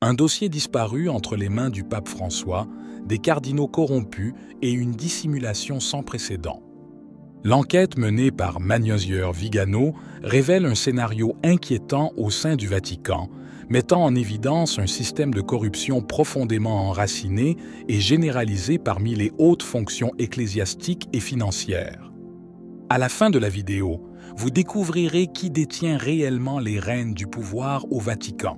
Un dossier disparu entre les mains du pape François, des cardinaux corrompus et une dissimulation sans précédent. L'enquête menée par Magnozieur Vigano révèle un scénario inquiétant au sein du Vatican, mettant en évidence un système de corruption profondément enraciné et généralisé parmi les hautes fonctions ecclésiastiques et financières. À la fin de la vidéo, vous découvrirez qui détient réellement les rênes du pouvoir au Vatican.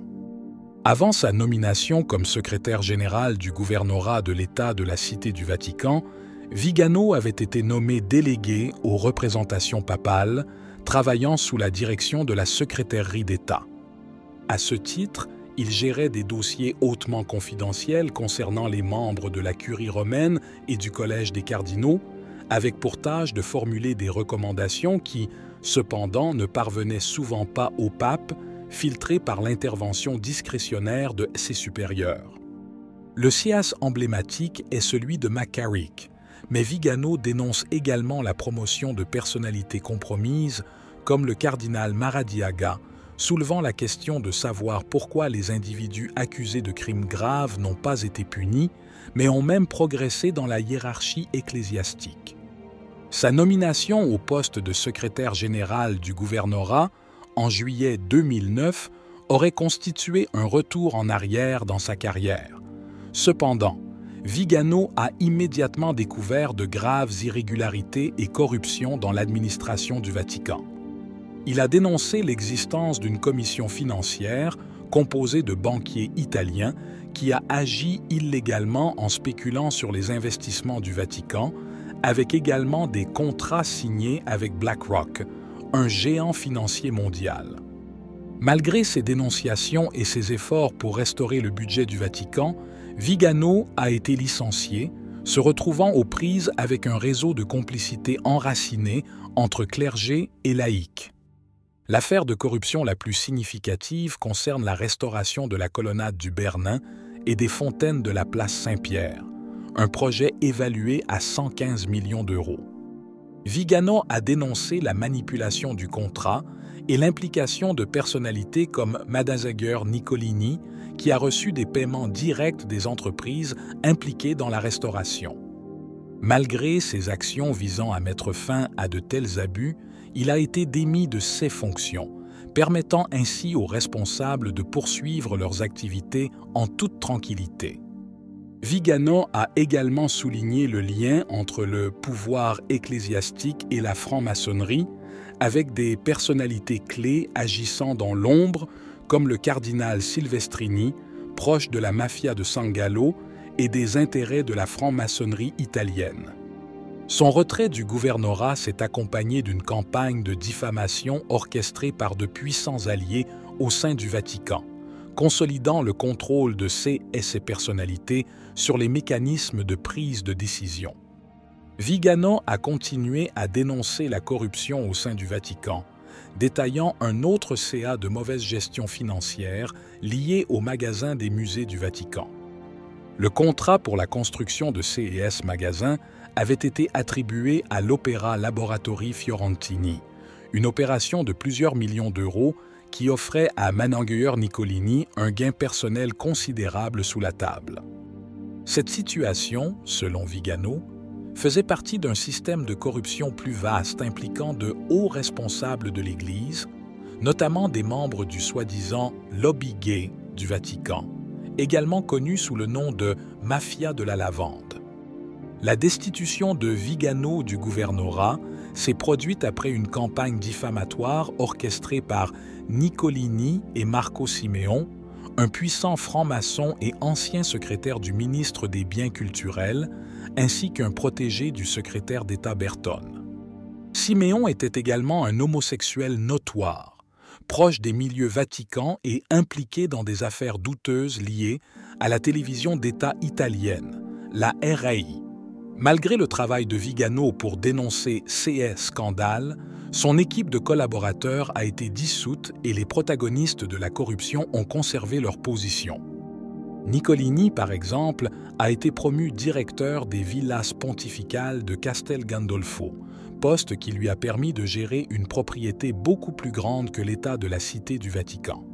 Avant sa nomination comme secrétaire général du gouvernorat de l'État de la Cité du Vatican, Vigano avait été nommé délégué aux représentations papales, travaillant sous la direction de la secrétairerie d'État. À ce titre, il gérait des dossiers hautement confidentiels concernant les membres de la Curie romaine et du Collège des cardinaux, avec pour tâche de formuler des recommandations qui, cependant, ne parvenaient souvent pas au pape, filtrées par l'intervention discrétionnaire de ses supérieurs. Le sias emblématique est celui de McCarrick, mais Vigano dénonce également la promotion de personnalités compromises, comme le cardinal Maradiaga, soulevant la question de savoir pourquoi les individus accusés de crimes graves n'ont pas été punis, mais ont même progressé dans la hiérarchie ecclésiastique. Sa nomination au poste de secrétaire général du gouvernorat en juillet 2009 aurait constitué un retour en arrière dans sa carrière. Cependant, Vigano a immédiatement découvert de graves irrégularités et corruptions dans l'administration du Vatican. Il a dénoncé l'existence d'une commission financière composée de banquiers italiens qui a agi illégalement en spéculant sur les investissements du Vatican, avec également des contrats signés avec BlackRock, un géant financier mondial. Malgré ses dénonciations et ses efforts pour restaurer le budget du Vatican, Vigano a été licencié, se retrouvant aux prises avec un réseau de complicité enraciné entre clergé et laïcs. L'affaire de corruption la plus significative concerne la restauration de la colonnade du Bernin et des fontaines de la place Saint-Pierre, un projet évalué à 115 millions d'euros. Vigano a dénoncé la manipulation du contrat et l'implication de personnalités comme Madazaguer Nicolini, qui a reçu des paiements directs des entreprises impliquées dans la restauration. Malgré ses actions visant à mettre fin à de tels abus, il a été démis de ses fonctions, permettant ainsi aux responsables de poursuivre leurs activités en toute tranquillité. Vigano a également souligné le lien entre le pouvoir ecclésiastique et la franc-maçonnerie, avec des personnalités clés agissant dans l'ombre, comme le cardinal Silvestrini, proche de la mafia de San Gallo, et des intérêts de la franc-maçonnerie italienne. Son retrait du gouvernorat s'est accompagné d'une campagne de diffamation orchestrée par de puissants alliés au sein du Vatican, consolidant le contrôle de ses et ses personnalités sur les mécanismes de prise de décision. Vigano a continué à dénoncer la corruption au sein du Vatican, détaillant un autre CA de mauvaise gestion financière lié au magasin des musées du Vatican. Le contrat pour la construction de CES Magasins avait été attribué à l'Opera Laboratori Fiorentini, une opération de plusieurs millions d'euros qui offrait à Madazaguer Nicolini un gain personnel considérable sous la table. Cette situation, selon Vigano, faisait partie d'un système de corruption plus vaste impliquant de hauts responsables de l'Église, notamment des membres du soi-disant « lobby gay » du Vatican, également connu sous le nom de « mafia de la lavande ». La destitution de Vigano du gouvernorat s'est produite après une campagne diffamatoire orchestrée par Nicolini et Marco Simeon, un puissant franc-maçon et ancien secrétaire du ministre des Biens culturels, ainsi qu'un protégé du secrétaire d'État Bertone. Simeon était également un homosexuel notoire, proche des milieux vaticans et impliqué dans des affaires douteuses liées à la télévision d'État italienne, la RAI. Malgré le travail de Vigano pour dénoncer ces scandales, son équipe de collaborateurs a été dissoute et les protagonistes de la corruption ont conservé leur position. Nicolini, par exemple, a été promu directeur des villas pontificales de Castel Gandolfo, poste qui lui a permis de gérer une propriété beaucoup plus grande que l'État de la Cité du Vatican.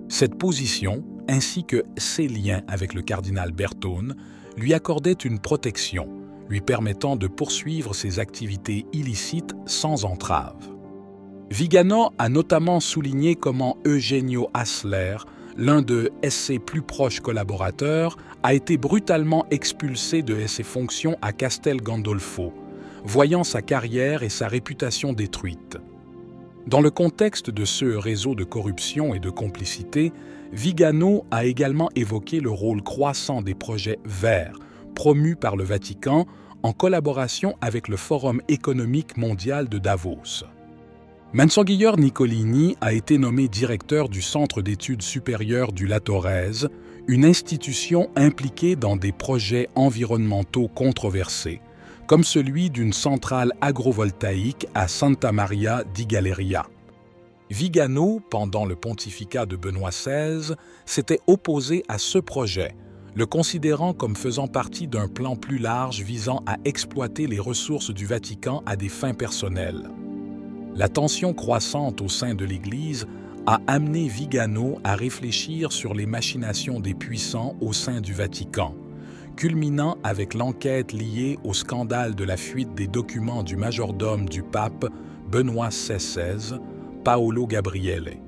Cette position, ainsi que ses liens avec le cardinal Bertone, lui accordaient une protection, lui permettant de poursuivre ses activités illicites sans entrave. Vigano a notamment souligné comment Eugenio Hassler, l'un de ses plus proches collaborateurs, a été brutalement expulsé de ses fonctions à Castel Gandolfo, voyant sa carrière et sa réputation détruites. Dans le contexte de ce réseau de corruption et de complicité, Vigano a également évoqué le rôle croissant des projets verts, promus par le Vatican en collaboration avec le Forum économique mondial de Davos. Monsignor Nicolini a été nommé directeur du Centre d'études supérieures du Latorèze, une institution impliquée dans des projets environnementaux controversés, comme celui d'une centrale agrovoltaïque à Santa Maria di Galleria. Vigano, pendant le pontificat de Benoît XVI, s'était opposé à ce projet, le considérant comme faisant partie d'un plan plus large visant à exploiter les ressources du Vatican à des fins personnelles. La tension croissante au sein de l'Église a amené Vigano à réfléchir sur les machinations des puissants au sein du Vatican, culminant avec l'enquête liée au scandale de la fuite des documents du majordome du pape Benoît XVI, Paolo Gabriele.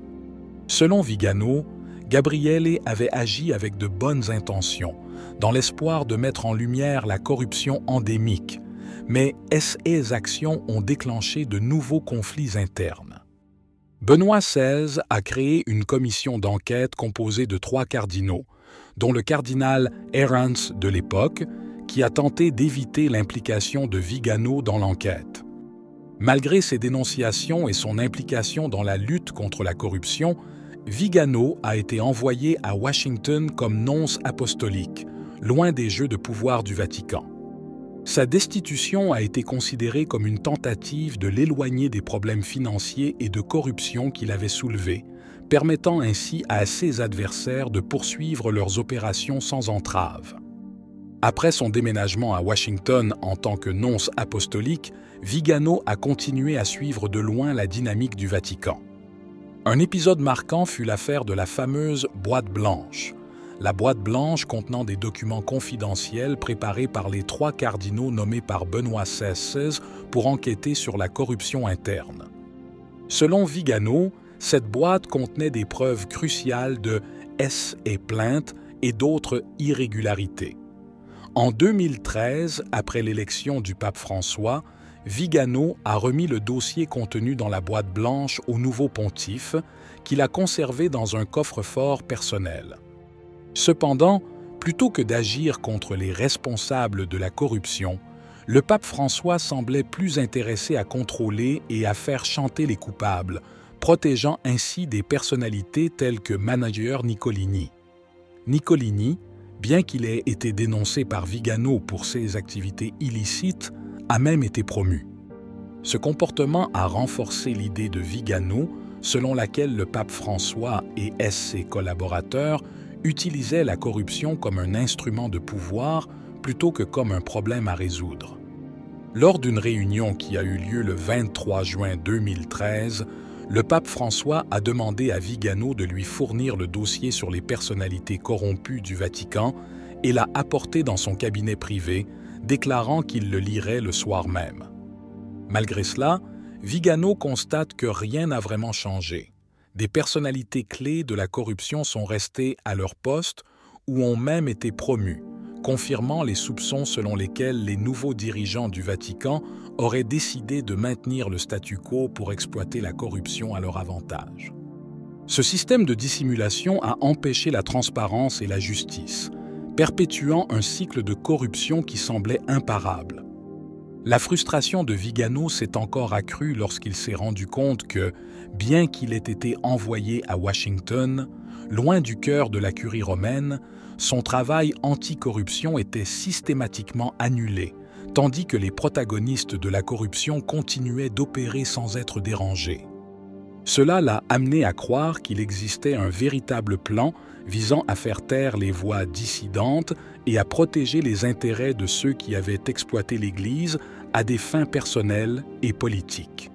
Selon Vigano, Gabriele avait agi avec de bonnes intentions, dans l'espoir de mettre en lumière la corruption endémique, mais ses actions ont déclenché de nouveaux conflits internes. Benoît XVI a créé une commission d'enquête composée de 3 cardinaux, dont le cardinal Herrans de l'époque, qui a tenté d'éviter l'implication de Vigano dans l'enquête. Malgré ses dénonciations et son implication dans la lutte contre la corruption, Vigano a été envoyé à Washington comme nonce apostolique, loin des jeux de pouvoir du Vatican. Sa destitution a été considérée comme une tentative de l'éloigner des problèmes financiers et de corruption qu'il avait soulevés, permettant ainsi à ses adversaires de poursuivre leurs opérations sans entrave. Après son déménagement à Washington en tant que nonce apostolique, Vigano a continué à suivre de loin la dynamique du Vatican. Un épisode marquant fut l'affaire de la fameuse boîte blanche. La boîte blanche contenant des documents confidentiels préparés par les 3 cardinaux nommés par Benoît XVI pour enquêter sur la corruption interne. Selon Vigano, cette boîte contenait des preuves cruciales de et plaintes et d'autres irrégularités. En 2013, après l'élection du pape François, Vigano a remis le dossier contenu dans la boîte blanche au nouveau pontife, qu'il a conservé dans un coffre-fort personnel. Cependant, plutôt que d'agir contre les responsables de la corruption, le pape François semblait plus intéressé à contrôler et à faire chanter les coupables, protégeant ainsi des personnalités telles que Monsignor Nicolini. Nicolini, bien qu'il ait été dénoncé par Vigano pour ses activités illicites, a même été promu. Ce comportement a renforcé l'idée de Vigano, selon laquelle le pape François et ses collaborateurs utilisaient la corruption comme un instrument de pouvoir plutôt que comme un problème à résoudre. Lors d'une réunion qui a eu lieu le 23 juin 2013, le pape François a demandé à Vigano de lui fournir le dossier sur les personnalités corrompues du Vatican et l'a apporté dans son cabinet privé, déclarant qu'il le lirait le soir même. Malgré cela, Vigano constate que rien n'a vraiment changé. Des personnalités clés de la corruption sont restées à leur poste ou ont même été promues, confirmant les soupçons selon lesquels les nouveaux dirigeants du Vatican auraient décidé de maintenir le statu quo pour exploiter la corruption à leur avantage. Ce système de dissimulation a empêché la transparence et la justice, perpétuant un cycle de corruption qui semblait imparable. La frustration de Vigano s'est encore accrue lorsqu'il s'est rendu compte que, bien qu'il ait été envoyé à Washington, loin du cœur de la curie romaine, son travail anti-corruption était systématiquement annulé, tandis que les protagonistes de la corruption continuaient d'opérer sans être dérangés. Cela l'a amené à croire qu'il existait un véritable plan visant à faire taire les voix dissidentes et à protéger les intérêts de ceux qui avaient exploité l'Église à des fins personnelles et politiques.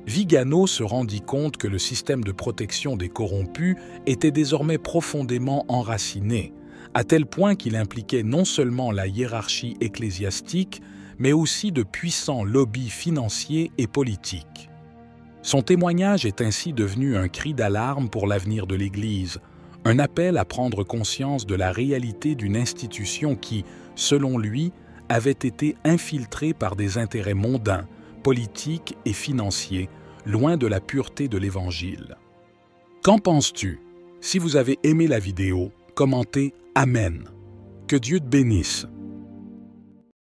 Vigano se rendit compte que le système de protection des corrompus était désormais profondément enraciné, à tel point qu'il impliquait non seulement la hiérarchie ecclésiastique, mais aussi de puissants lobbies financiers et politiques. Son témoignage est ainsi devenu un cri d'alarme pour l'avenir de l'Église, un appel à prendre conscience de la réalité d'une institution qui, selon lui, avait été infiltrée par des intérêts mondains, politiques et financiers, loin de la pureté de l'Évangile. Qu'en penses-tu? Si vous avez aimé la vidéo, commentez « Amen ». Que Dieu te bénisse.